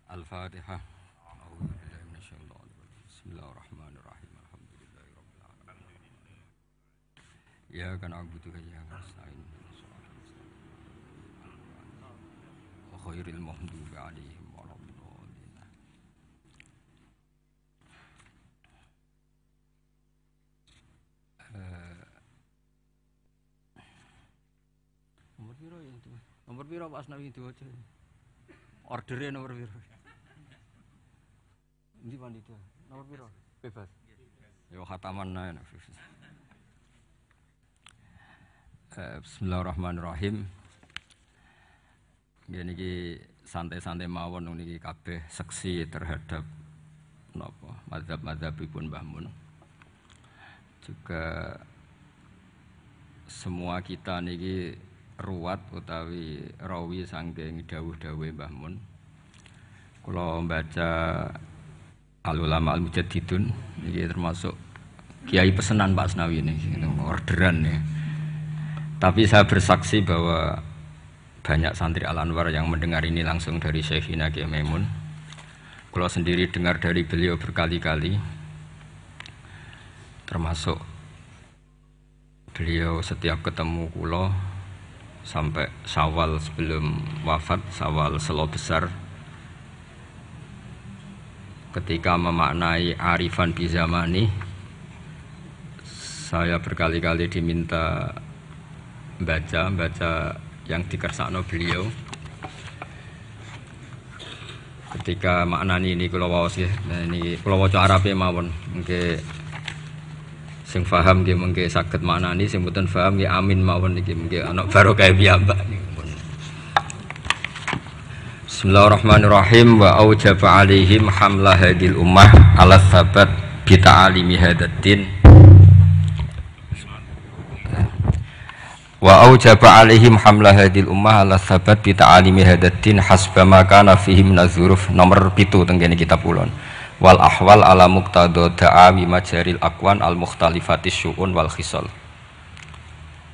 Al-Fatihah. A'udzubillahi minasyaitonir rajim. Bismillahirrahmanirrahim. Alhamdulillahirabbil alamin. Iyyaka na'budu wa iyyaka nasta'in. Ghairil maghdubi 'alaihim waladdallin. Nomor piro ya itu? Nomor piro Pak Asnawi diwaca? Ordernya nomor piro? Ndi panitia? Nomor piro? Bebas. Yo khataman ae. Bismillahirrahmanirrahim. Ngene iki santai-santai mawon niki kabeh seksi terhadap napa mazhab-mazhabipun Mbah Mun. Juga semua kita niki ruwat utawi rawi saking dawuh-dawuhe Mbah Mun. Kula membaca Al-Ulama Al-Mujaddidun niki termasuk kiai pesenan Pak Asnawi ini, orderan ya. Tapi saya bersaksi bahwa banyak santri Al-Anwar yang mendengar ini langsung dari Syekhina Kiai Maimun. Kula sendiri dengar dari beliau berkali-kali, termasuk beliau setiap ketemu kula sampai Syawal sebelum wafat, Syawal Selo Besar, ketika memaknai arifan bi zamani, saya berkali-kali diminta baca yang dikersakno beliau. Ketika maknani ini kula waos nggih, nah ini kula waca Arabe mawon, nggih sing paham nggih mengke saged maknani, sing mboten paham nggih amin mawon iki mengke ana barokah piyambak niku. Bismillahirrahmanirrahim. Wa aujaba alaihim hamla hadil ummah ala tsabat bi ta'alimi hadaddin. Wa aujaba alaihim hamla hadil ummah ala tsabat bi ta'alimi hadaddin hasba ma kana fihi min az-zuruf. Nomor 7 teng kene kitab ulun. Wal ahwal ala muqtada da'awi majaril aqwan al mukhtalifatis syu'un wal khisal.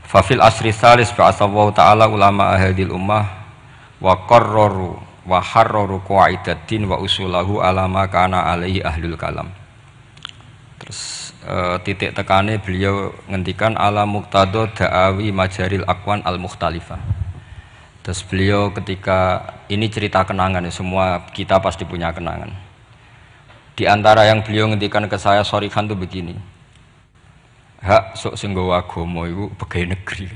Fa fil asri salis ba'atsallahu ta'ala ulama hadil ummah wa qarraru wa harraru qaidatin wa usulahu ala ma kana alaihi ahlul kalam. Terus titik tekane beliau ngendikan ala muqtada da'awi majaril aqwan al mukhtalifah. Terus beliau ketika ini cerita kenangan, semua kita pasti punya kenangan. Di antara yang beliau ngendikan ke saya sorikan tuh begini, hak sok sing nggawa agama iku pegawai negeri.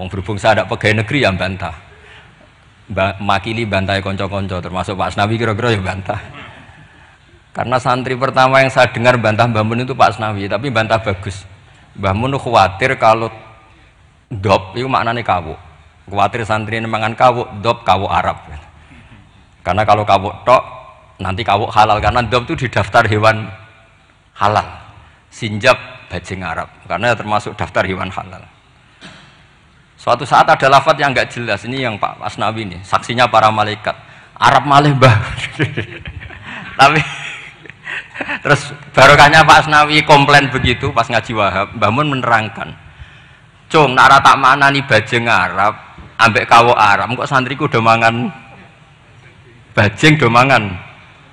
Wong berhubung saya ada pegawai negeri yang bantah, makili bantai konco-konco, termasuk Pak Asnawi kira-kira ya bantah. Karena santri pertama yang saya dengar bantah Mbah Mun itu Pak Asnawi, tapi bantah bagus. Mbah Mun khawatir kalau dop itu maknanya kawuk. Khawatir santri ini mangan kawuk, dop kawuk Arab. Karena kalau kawuk tok nanti kawuk halal, karena dop itu di daftar hewan halal. Sinjab bajing Arab, karena termasuk daftar hewan halal. Suatu saat ada lafaz yang enggak jelas, ini yang Pak Asnawi ini, saksinya para malaikat. Arab malih Mbah. Tapi terus barokahnya Pak Asnawi komplain begitu pas ngaji Wahab, Mbah Mun menerangkan, "Cung, nak ora tak maknani bajing Arab ambek kawuk Arab, kok santriku do mangan bajing do mangan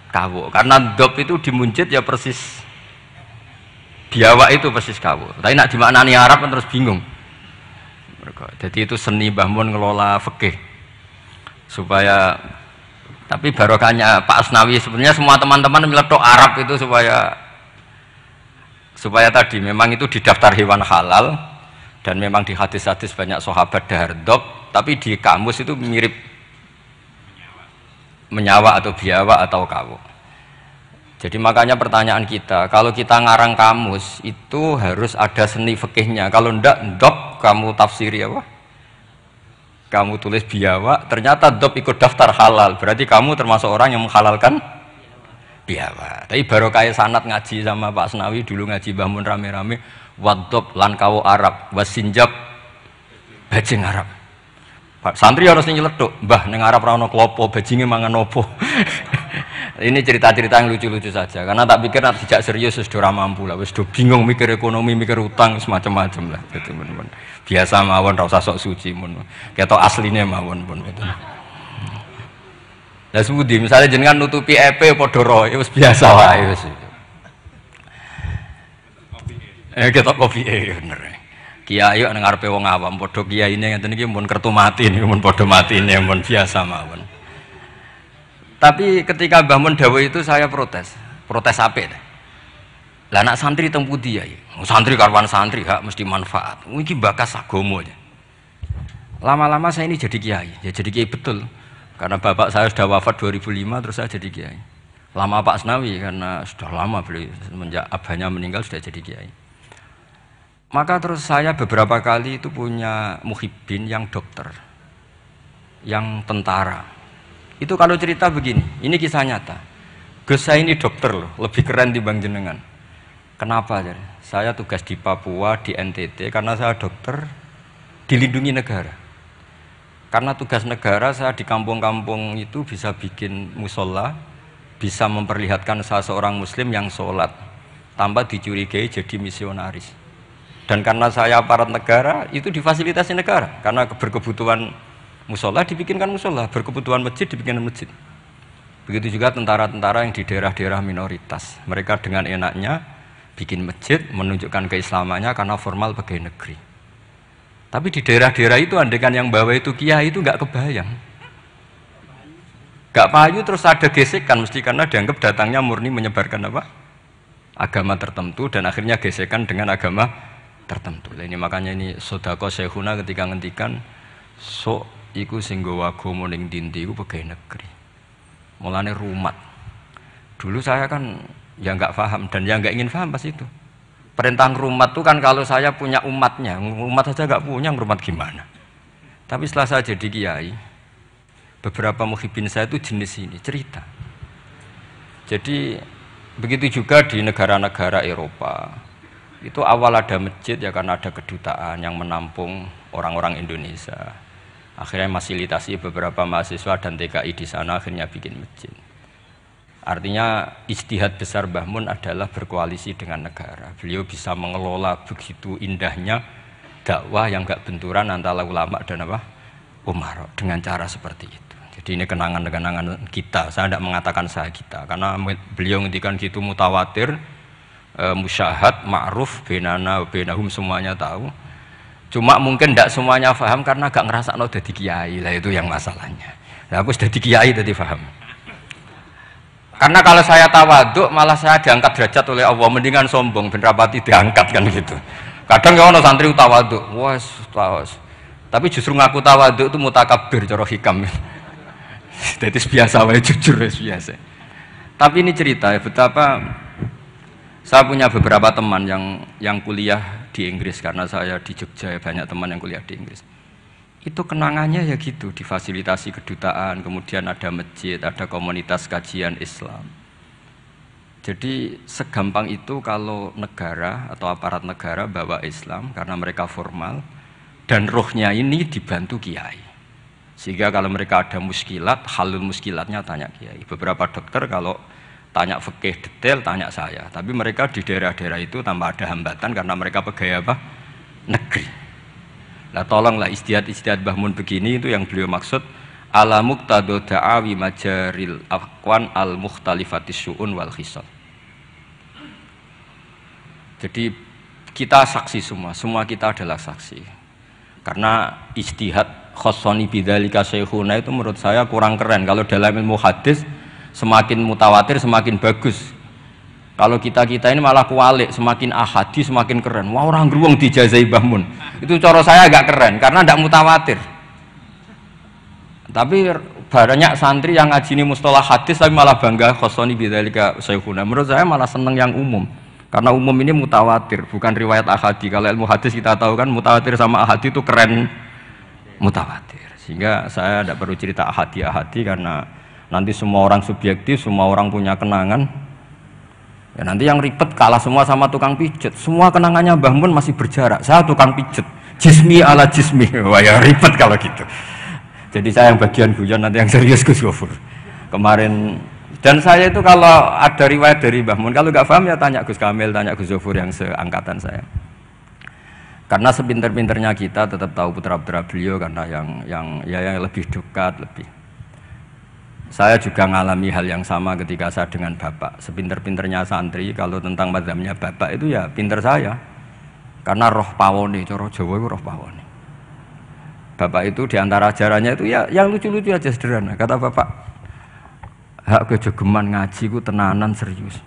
kawuk." Karena dop itu dimuncit ya persis biawak itu persis kawuk. Tapi nak dimaknani Arab kan terus bingung. Jadi itu seni Mbah Mun ngelola fikih supaya. Tapi barokahnya Pak Asnawi sebenarnya semua teman-teman meletok Arab itu supaya tadi memang itu di daftar hewan halal dan memang di hadis-hadis banyak sahabat dahar dop, tapi di kamus itu mirip menyawa atau biawa atau kawuk. Jadi makanya pertanyaan kita, kalau kita ngarang kamus itu harus ada seni fikihnya. Kalau ndak dop kamu tafsiri apa? Kamu tulis biawa, ternyata dop ikut daftar halal, berarti kamu termasuk orang yang menghalalkan biawa. Tapi baru kayak sanat ngaji sama Pak Asnawi dulu ngaji Mbah Mun rame-rame, wadop lan kawu Arab, wasinjab bajing Arab. Pak santri harus nyeletuk, Mbah neng Arab ra ono klopo, bajinge mangan opo. Ini cerita-cerita yang lucu-lucu saja, karena tak pikir nanti tidak serius sudah mampu lah, sudah bingung mikir ekonomi, mikir utang, semacam-macam lah, gitu teman-teman. Biasa mawon, rasa sok suci, mun. Ketok aslinya mawon pun. Gitu. Lah sudi misalnya jenengan nutupi EP padha roe wis biasa wae wis. Ketok kopi bener. Kiai yo nang ngarepe wong awam padha kiyaine ngeten iki mun kertu mati niku mun padha matine mun biasa mawon. Tapi ketika Mbah Mun dawuh itu saya protes apik. Lah anak santri teng pundi ya? Santri karwan santri hak mesti manfaat. Iki bakas agama aja. Lama-lama saya ini jadi kiai, ya jadi kiai betul. Karena bapak saya sudah wafat 2005 terus saya jadi kiai. Lama Pak Asnawi karena sudah lama beliau semenjak abahnya meninggal sudah jadi kiai. Maka terus saya beberapa kali itu punya muhibbin yang dokter, yang tentara. Itu kalau cerita begini, ini kisah nyata. Gus saya ini dokter loh, lebih keren dibanding jenengan. Kenapa? Saya tugas di Papua, di NTT, karena saya dokter dilindungi negara. Karena tugas negara saya di kampung-kampung itu bisa bikin musola, bisa memperlihatkan saya seorang muslim yang sholat tanpa dicurigai jadi misionaris. Dan karena saya aparat negara itu difasilitasi negara, karena berkebutuhan musola dibikinkan musola, berkebutuhan masjid dibikinkan masjid. Begitu juga tentara-tentara yang di daerah-daerah minoritas, mereka dengan enaknya bikin masjid menunjukkan keislamannya karena formal pegawai negeri. Tapi di daerah-daerah itu andekan yang bawa itu kiai itu nggak kebayang, nggak payu, terus ada gesekan mesti karena dianggap datangnya murni menyebarkan apa? Agama tertentu dan akhirnya gesekan dengan agama tertentu. Ini makanya ini sodako syekhuna ketika ngendikan sok iku sing nggawa agama ning ndi iku pegawai negeri. Mulane rumat. Dulu saya kan ya nggak paham dan ya nggak ingin paham pas itu. Perintah rumat itu kan kalau saya punya umatnya, umat saja nggak punya, rumat gimana? Tapi setelah saya jadi kiai, beberapa muhibbin saya itu jenis ini cerita. Jadi begitu juga di negara-negara Eropa. Itu awal ada masjid ya karena ada kedutaan yang menampung orang-orang Indonesia. Akhirnya fasilitasi beberapa mahasiswa dan TKI di sana akhirnya bikin masjid. Artinya ijtihad besar Mbah Mun adalah berkoalisi dengan negara. Beliau bisa mengelola begitu indahnya dakwah yang gak benturan antara ulama dan apa? Umar dengan cara seperti itu. Jadi ini kenangan-kenangan kita. Saya tidak mengatakan saya kita karena beliau ngendikan gitu mutawatir, musyahad, ma'ruf, benana, benahum semuanya tahu. Cuma mungkin tidak semuanya paham karena gak ngerasa no jadi kiai lah, itu yang masalahnya. Nah, aku sudah di kiai jadi paham. Karena kalau saya tawaduk malah saya diangkat derajat oleh Allah, mendingan sombong ben rapati diangkat kan gitu. Kadang ya ono santri tawaduk, wes tawas. Tapi justru ngaku tawaduk itu mutakabir cara hikam. Jadi biasa wae jujur biasa. Tapi ini cerita ya betapa saya punya beberapa teman yang kuliah di Inggris karena saya di Jogja ya, banyak teman yang kuliah di Inggris. Itu kenangannya ya gitu, difasilitasi kedutaan, kemudian ada masjid, ada komunitas kajian Islam. Jadi segampang itu kalau negara atau aparat negara bawa Islam karena mereka formal dan rohnya ini dibantu kiai. Sehingga kalau mereka ada muskilat, halul muskilatnya tanya kiai. Beberapa dokter kalau tanya fikih detail tanya saya, tapi mereka di daerah-daerah itu tanpa ada hambatan karena mereka pegawai apa? Negeri. Nah tolonglah ijtihad Mbah Mun begini itu yang beliau maksud ala muqtadu da'awi majaril aqwan al mukhtalifatis syu'un wal khisal. Jadi kita saksi semua kita adalah saksi. Karena ijtihad khossoni bidzalika syekhuna itu menurut saya kurang keren. Kalau dalam ilmu hadis semakin mutawatir semakin bagus. Kalau kita ini malah kualik, semakin ahadi semakin keren. Wah orang geruang dijazai Mbah Mun. Itu cara saya agak keren karena tidak mutawatir. Tapi banyak santri yang ngaji ini mustalah hadis tapi malah bangga khossoni bidzalika syekhuna. Menurut saya malah seneng yang umum. Karena umum ini mutawatir, bukan riwayat ahadi. Kalau ilmu hadis kita tahu kan mutawatir sama ahadi itu keren mutawatir. Sehingga saya tidak perlu cerita ahadi karena nanti semua orang subjektif, semua orang punya kenangan. Ya nanti yang ribet kalah semua sama tukang pijet. Semua kenangannya Mbah Mun masih berjarak. Saya tukang pijet, jismi ala jismi. Wah ya ribet kalau gitu. Jadi saya yang bagian guyon, nanti yang serius Gus Gofur. Kemarin dan saya itu kalau ada riwayat dari Mbah Mun, kalau nggak paham ya tanya Gus Kamil, tanya Gus Gofur yang seangkatan saya. Karena sepinter-pinternya kita tetap tahu putra-putra beliau karena yang lebih dekat lebih. Saya juga mengalami hal yang sama ketika saya dengan bapak. Sepinter-pinternya santri, kalau tentang mazhabnya bapak itu ya pinter saya. Karena roh pawone, coro Jawa itu roh pawone. Bapak itu diantara ajarannya itu ya yang lucu-lucu aja sederhana. Kata bapak, hak kejogeman ngaji ku tenanan serius.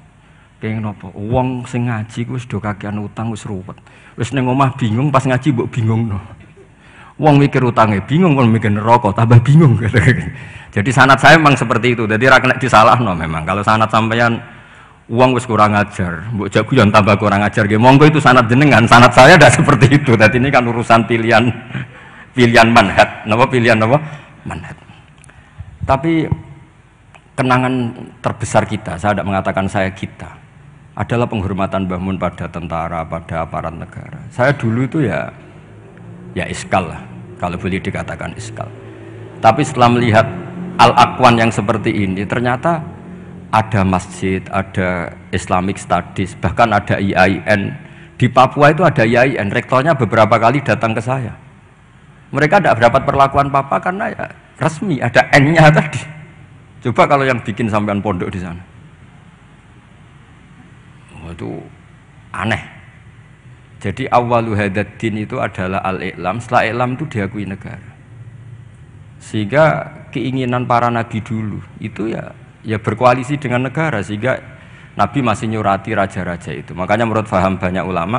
Pengen apa? Wong sing ngaji ku wis do kakean utang wis ruwet. Wis ning omah bingung pas ngaji mbok bingungno. Wong mikir utangnya bingung, wong mikir neraka tambah bingung. Jadi sanad saya memang seperti itu. Jadi ra kena disalahno memang. Kalau sanad sampeyan uang wis kurang ajar, mbok jago yang tambah kurang ajar nggih. Monggo itu sanad jenengan. Sanad saya tidak seperti itu. Jadi ini kan urusan pilihan manhaj. Napa pilihan apa? Manhaj. Tapi kenangan terbesar kita, saya tidak mengatakan saya kita, adalah penghormatan Mbah Mun pada tentara, pada aparat negara. Saya dulu itu ya iskal lah, kalau boleh dikatakan iskal. Tapi setelah melihat Al-Aqwan yang seperti ini, ternyata ada masjid, ada Islamic Studies, bahkan ada IAIN. Di Papua itu ada IAIN, rektornya beberapa kali datang ke saya. Mereka tidak dapat perlakuan Papa karena ya resmi, ada N-nya tadi. Coba kalau yang bikin sampean pondok di sana. Itu aneh. Jadi awwalu hadzal din itu adalah al-i'lam, setelah i'lam itu diakui negara. Sehingga keinginan para nabi dulu itu ya berkoalisi dengan negara, sehingga Nabi masih nyurati raja-raja itu. Makanya menurut faham banyak ulama,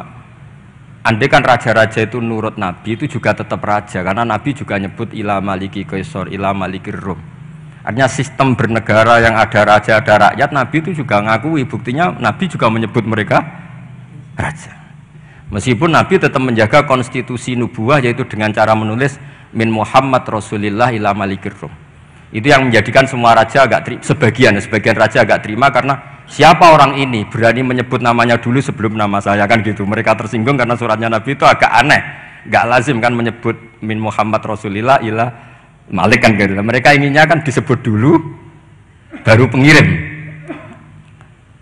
andai kan raja-raja itu nurut Nabi itu juga tetap raja, karena Nabi juga nyebut ila maliki kaisar, ila maliki Rom. Artinya sistem bernegara yang ada raja, ada rakyat, Nabi itu juga ngakui. Buktinya Nabi juga menyebut mereka raja. Meskipun Nabi tetap menjaga konstitusi nubuah, yaitu dengan cara menulis min Muhammad Rasulillah ila malikir Rum. Itu yang menjadikan semua raja agak sebagian raja agak terima, karena siapa orang ini berani menyebut namanya dulu sebelum nama saya, kan gitu. Mereka tersinggung karena suratnya Nabi itu agak aneh, nggak lazim kan menyebut min Muhammad Rasulillah ila Malik kan gitu. Mereka inginnya kan disebut dulu baru pengirim.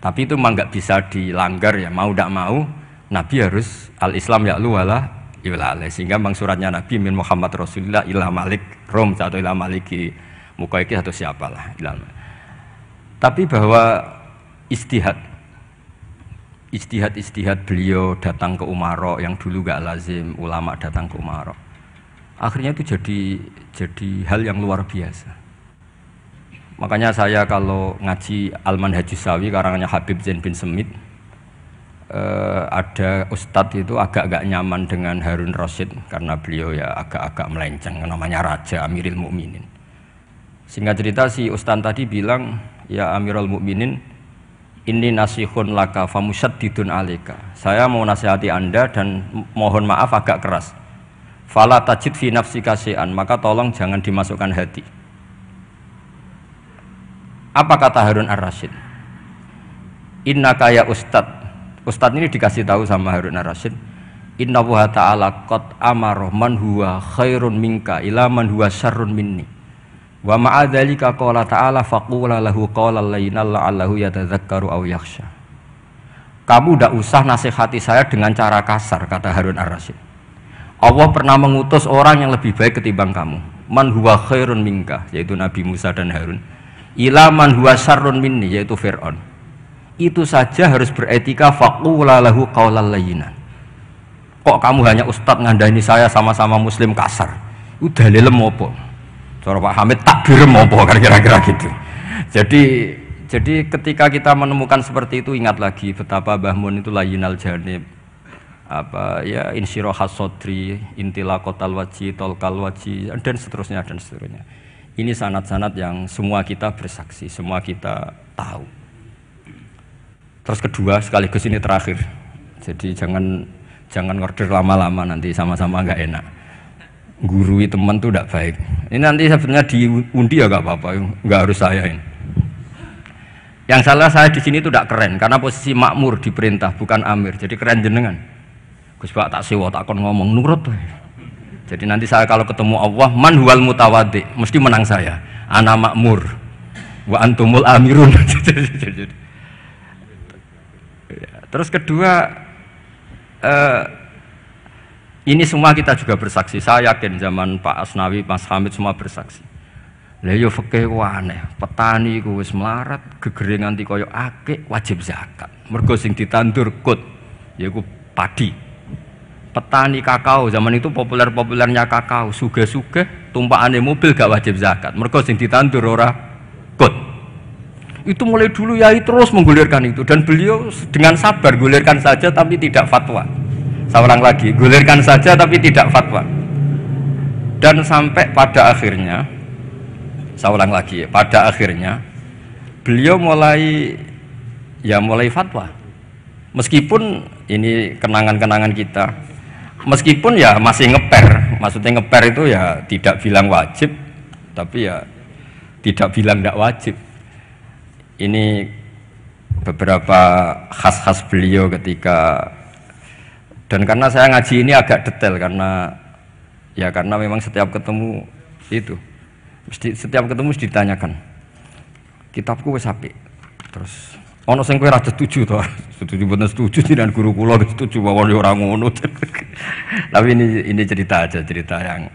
Tapi itu memang nggak bisa dilanggar ya, mau tidak mau Nabi harus al-Islam ya'lu wala iwala, sehingga memang suratnya Nabi min Muhammad Rasulullah ila Malik Rom atau ila Maliki Mukaiki atau siapalah. Tapi bahwa istihad beliau datang ke Umaro yang dulu gak lazim ulama datang ke Umaro, akhirnya itu jadi hal yang luar biasa. Makanya saya kalau ngaji Al-Manhajus Sawi karangannya Habib Zain bin Semit, ada ustadz itu agak-agak nyaman dengan Harun Rasyid karena beliau ya agak-agak melenceng, namanya Raja Amirul Mukminin. Singkat cerita si ustadz tadi bilang, ya Amirul Mukminin, ini nasihun laka famusyaddidun alika. Saya mau nasihati Anda dan mohon maaf agak keras. Fala tajid fi nafsika syai'an, maka tolong jangan dimasukkan hati. Apa kata Harun Ar-Rasyid? Innaka ya Ustadz ini dikasih tahu sama Harun Ar-Rasyid, Inna wa ta'ala qad amara man huwa khairun minka ila man huwa syarrun minni. Wa ma'adzalika qala ta'ala faqula lahu qawlan layyinan la'allahu yatadzakkaru aw yakhsha. Kamu tidak usah nasihati saya dengan cara kasar, kata Harun Ar-Rasyid. Allah pernah mengutus orang yang lebih baik ketimbang kamu. Man huwa khairun minka, yaitu Nabi Musa dan Harun. Ila man huwa syarrun minni, yaitu Fir'aun. Itu saja harus beretika, faqula lahu qawlan layyinan. Kok kamu hanya ustadz ngandani saya sama-sama muslim kasar? Udah dalilem apa? Cara Pak Hamid takbirem apa kan kira-kira gitu. Jadi ketika kita menemukan seperti itu, ingat lagi betapa Mbah Mun itu layyinal janib, apa ya, insyirahas sodri, intilaqatal wajhi, tolkal wajhi, dan seterusnya dan seterusnya. Ini sanad-sanad yang semua kita bersaksi, semua kita tahu. Terus kedua, sekaligus ini terakhir. Jadi jangan ngorder lama-lama, nanti sama-sama nggak enak. Gurui teman tuh tidak baik. Ini nanti sebenarnya diundi ya nggak apa-apa, nggak harus saya ini. Yang salah saya di sini itu tidak keren, karena posisi makmur diperintah bukan amir. Jadi keren jenengan. Gus Pak tak sewa tak kon ngomong nurut. Jadi nanti saya kalau ketemu Allah, man huwal mutawaddi, mesti menang saya. Ana makmur, wa antumul amirun. Terus kedua, ini semua kita juga bersaksi. Saya yakin zaman Pak Asnawi, Mas Hamid semua bersaksi Lah yo fikih ku aneh, petani ku wis melarat, gegere nganti kaya akik wajib zakat. Mergo sing ditandur kut yaiku padi. Petani kakao zaman itu populer-populernya kakao, sugih-sugih tumpakane mobil gak wajib zakat. Mergo sing ditandur ora kut. Itu mulai dulu Yai terus menggulirkan itu dan beliau dengan sabar gulirkan saja tapi tidak fatwa. Saya ulang lagi, gulirkan saja tapi tidak fatwa. Dan sampai pada akhirnya, saya ulang lagi, pada akhirnya beliau mulai fatwa. Meskipun ini kenangan-kenangan kita, meskipun ya masih ngeper, maksudnya ngeper itu ya tidak bilang wajib, tapi ya tidak bilang tidak wajib. Ini beberapa khas-khas beliau ketika, dan karena saya ngaji ini agak detail karena memang setiap ketemu itu setiap ketemu mesti ditanyakan kitabku wis apik terus ono sing kowe ra setuju to setuju boten setuju dengan guru kula setuju mawon ora ngono tapi ini cerita yang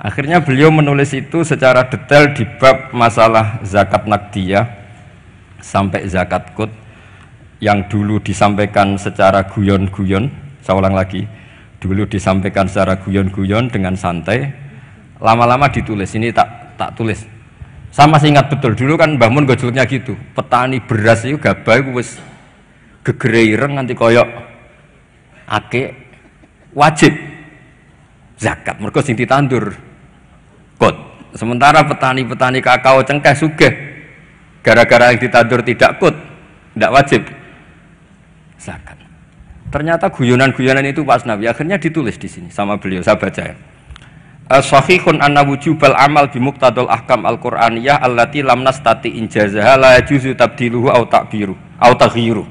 akhirnya beliau menulis itu secara detail di bab masalah zakat naqdiyah sampai zakat qut yang dulu disampaikan secara guyon-guyon. Saya ulang lagi, dulu disampaikan secara guyon-guyon dengan santai, lama-lama ditulis. Ini tak tulis. Saya masih ingat betul dulu kan Mbah Mun gojolnya gitu. Petani beras itu gabah itu wis gegere ireng nganti koyok akeh wajib zakat. Mergo sing ditandur kot. Sementara petani-petani kakao cengkeh sugih gara-gara yang ditandur tidak kot, tidak wajib zakat. Ternyata guyonan-guyonan itu Pak Asnawi akhirnya ditulis di sini sama beliau. Saya baca ya. Sahihun anna wujubal amal bimuqtadul ahkam al-Qur'aniyah allati lam nastati injazaha la yajuzu tabdiluhu aw ta'biru aw taghyiru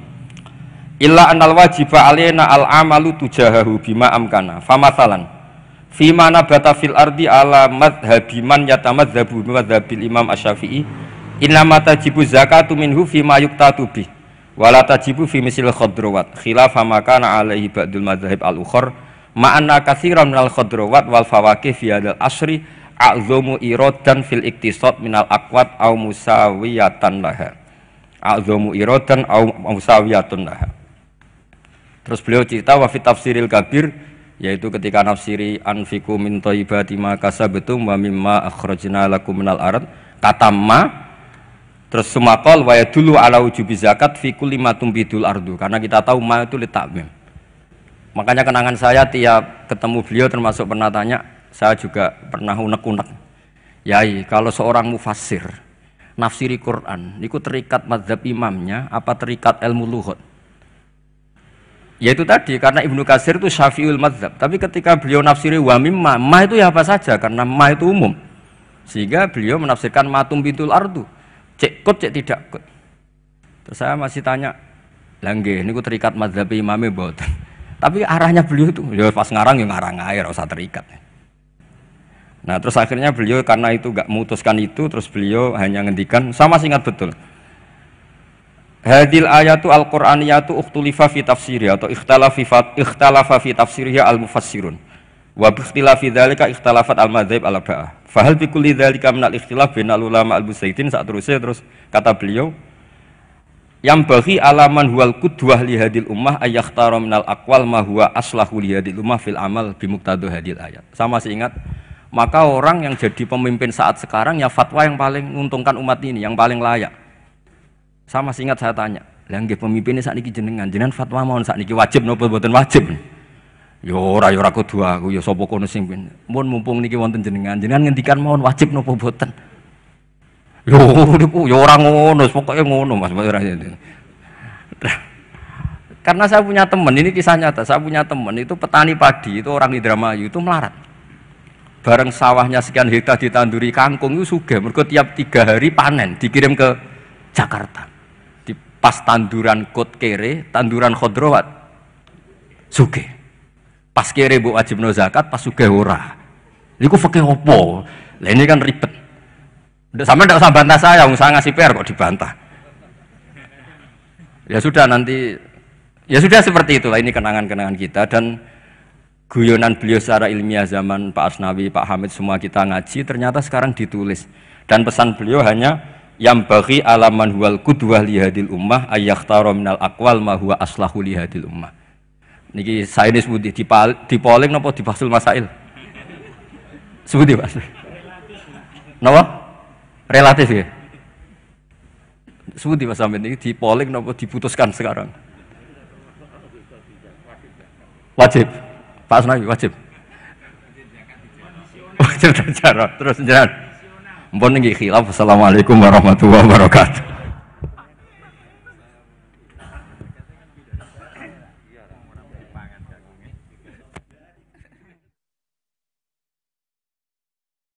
illa annal wajiba alaina al-amalu tujahahu bima amkana famathalan fima nabata fil ardi ala madhhabi man yatamadzhabu madhhabil imam asy-Syafi'i innama tajibu zakatu minhu fima yuqtatu bih wala tajibu fi misil khadrawat khilafa ma kana alaihi ba'dul madzhab al-ukhar ma'anna katsiran minal khadrawat wal fawakih fi hadzal asri a'zamu iradan fil iktisad minal aqwat aw musawiyatan laha a'zamu iradan aw musawiyatun laha. Terus beliau cerita wa fi tafsiril kabir, yaitu ketika nafsiri anfiqu min thayyibati ma kasabtum wa mimma akhrajna lakum minal ard kata ma. Terus sumakol wa yadullu ala wujubi zakat fi kulli ma tumbidul ardu, karena kita tahu ma itu litakmim. Makanya kenangan saya tiap ketemu beliau termasuk pernah tanya, saya juga pernah unek-unek. Yai, kalau seorang mufassir nafsiri Quran, niku terikat mazhab imamnya apa terikat ilmu lughat? Yaitu tadi karena Ibnu Katsir itu Syafi'ul mazhab, tapi ketika beliau nafsiri wa mimma, ma itu ya apa saja karena ma itu umum. Sehingga beliau menafsirkan matum bintul ardu. Cek kut, cek tidak kut. Terus saya masih tanya, lah nggih niku terikat mazhab imame mboten. Tapi arahnya beliau itu, ya pas ngarang ya ngarang air, usah terikat. Nah terus akhirnya beliau karena itu gak memutuskan itu, terus beliau hanya ngendikan, saya masih ingat betul. Hadil ayatu al-Qur'aniyatu ukhtulifa fi tafsiriha atau ikhtalafa fi tafsiriha al-mufassirun. Wa bi ikhtilafi dzalika ikhtalafat al-madzhab al-arba'ah. Fa hal bi kulli dzalika min al-ikhtilaf bainal ulama al-musaidin saat terus kata beliau yang bagi alaman huwal qudwah li hadil ummah ayakhtara minal aqwal ma huwa aslahu li hadil ummah fil amal bimuqtadu hadil ayat. Saya masih ingat, maka orang yang jadi pemimpin saat sekarang ya fatwa yang paling menguntungkan umat ini, yang paling layak. Saya masih ingat saya tanya, lah nggih pemimpinnya sakniki jenengan fatwa mawon sakniki wajib napa mboten wajib? Ya ora kudu aku, ya sapa kono sing mun mumpung niki wonten jenengan ngendikan mawon wajib napa mboten? Yo ora ngono, pokoknya ngono Mas. Karena saya punya teman, ini kisah nyata, saya punya teman itu petani padi, itu orang Indramayu, itu melarat. Bareng sawahnya sekian hektar ditanduri kangkung itu sugih, mergo tiap 3 hari panen dikirim ke Jakarta. Di pas tanduran kot kere, tanduran khodrowat sugih. Pas kere mbok wajibno zakat, pas sugih ora. Niku fikih opo? Lah ini kan ribet. Sama tidak usah bantah saya ngasih PR kok dibantah. Ya sudah nanti, ya sudah seperti itulah, ini kenangan-kenangan kita dan guyonan beliau secara ilmiah zaman Pak Asnawi, Pak Hamid semua kita ngaji ternyata sekarang ditulis. Dan pesan beliau hanya yang bagi alaman huwal qudwah li hadil ummah ayyakhtaru minal aqwal ma huwa aslahu li hadil ummah. Niki saya disebut di polling napa di Bahsul Masail? Sebut di Mas. Napa? Relatif ya. Sebut di Mas Amin ini di polling napa diputuskan sekarang? Wajib. Pak Asnawi wajib. Wajib cara terus jangan. Mpun niki khilaf. Assalamualaikum warahmatullahi wabarakatuh.